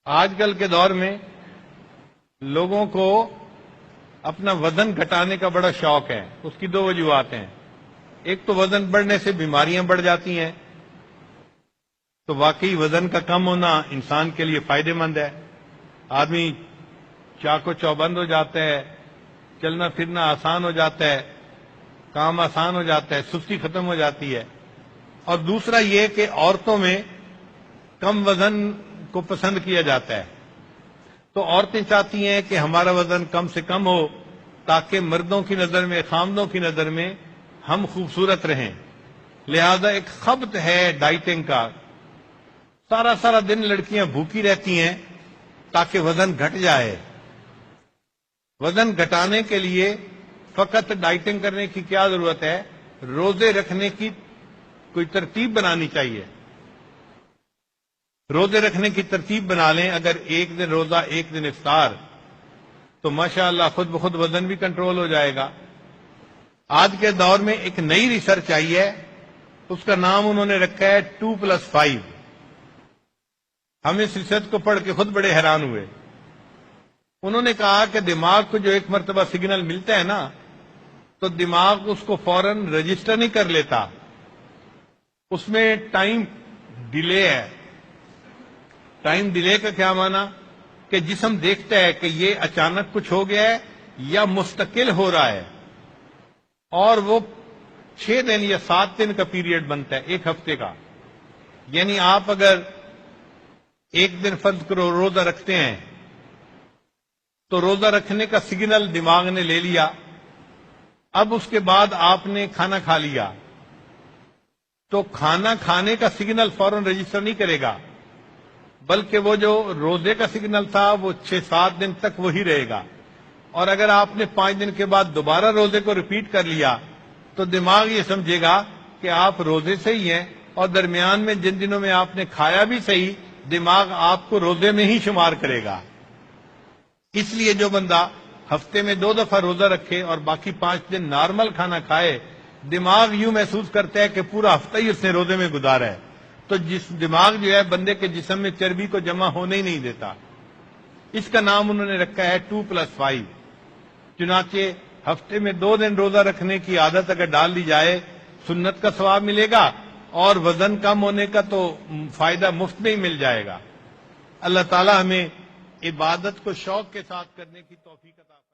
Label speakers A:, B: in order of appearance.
A: آج کل کے دور میں لوگوں کو اپنا وزن گھٹانے کا بڑا شوق ہے۔ اس کی دو وجوہات ہیں۔ ایک تو وزن بڑھنے سے بیماریاں بڑھ جاتی ہیں، تو واقعی وزن کا کم ہونا انسان کے لیے فائدہ مند ہے۔ آدمی چاق و چوبند ہو جاتا ہے، چلنا پھرنا آسان ہو جاتا ہے، کام آسان ہو جاتا ہے، سستی ختم ہو جاتی ہے۔ اور دوسرا یہ کہ عورتوں میں کم وزن کو پسند کیا جاتا ہے، تو عورتیں چاہتی ہیں کہ ہمارا وزن کم سے کم ہو تاکہ مردوں کی نظر میں، خامدوں کی نظر میں ہم خوبصورت رہیں۔ لہذا ایک خبط ہے ڈائٹنگ کا۔ سارا دن لڑکیاں بھوکی رہتی ہیں تاکہ وزن گھٹ جائے۔ وزن گھٹانے کے لیے فقط ڈائٹنگ کرنے کی کیا ضرورت ہے؟ روزے رکھنے کی کوئی ترتیب بنانی چاہیے۔ روزے رکھنے کی ترتیب بنا لیں، اگر ایک دن روزہ ایک دن افطار، تو ماشاءاللہ خود بخود وزن بھی کنٹرول ہو جائے گا۔ آج کے دور میں ایک نئی ریسرچ آئی ہے، اس کا نام انہوں نے رکھا ہے 2+5۔ ہم اس ریسرچ کو پڑھ کے خود بڑے حیران ہوئے۔ انہوں نے کہا کہ دماغ کو جو ایک مرتبہ سگنل ملتا ہے نا، تو دماغ اس کو فوراً رجسٹر نہیں کر لیتا، اس میں ٹائم ڈیلے ہے۔ ٹائم ڈیلے کا کیا معنی؟ کہ جسم دیکھتا ہے کہ یہ اچانک کچھ ہو گیا ہے یا مستقل ہو رہا ہے، اور وہ 6 دن یا 7 دن کا پیریڈ بنتا ہے ایک ہفتے کا۔ یعنی آپ اگر ایک دن فرض کرو روزہ رکھتے ہیں، تو روزہ رکھنے کا سگنل دماغ نے لے لیا، اب اس کے بعد آپ نے کھانا کھا لیا، تو کھانا کھانے کا سگنل فوراً رجسٹر نہیں کرے گا، بلکہ وہ جو روزے کا سگنل تھا وہ 6-7 دن تک وہی رہے گا۔ اور اگر آپ نے 5 دن کے بعد دوبارہ روزے کو ریپیٹ کر لیا، تو دماغ یہ سمجھے گا کہ آپ روزے سے ہی ہیں، اور درمیان میں جن دنوں میں آپ نے کھایا بھی صحیح، دماغ آپ کو روزے میں ہی شمار کرے گا۔ اس لیے جو بندہ ہفتے میں 2 دفعہ روزہ رکھے اور باقی 5 دن نارمل کھانا کھائے، دماغ یوں محسوس کرتا ہے کہ پورا ہفتہ ہی اس نے روزے میں گزارا ہے۔ تو جس دماغ جو ہے بندے کے جسم میں چربی کو جمع ہونے ہی نہیں دیتا۔ اس کا نام انہوں نے رکھا ہے 2+5۔ چنانچہ ہفتے میں 2 دن روزہ رکھنے کی عادت اگر ڈال دی جائے، سنت کا ثواب ملے گا، اور وزن کم ہونے کا تو فائدہ مفت میں ہی مل جائے گا۔ اللہ تعالی ہمیں عبادت کو شوق کے ساتھ کرنے کی توفیق عطا فرمائے۔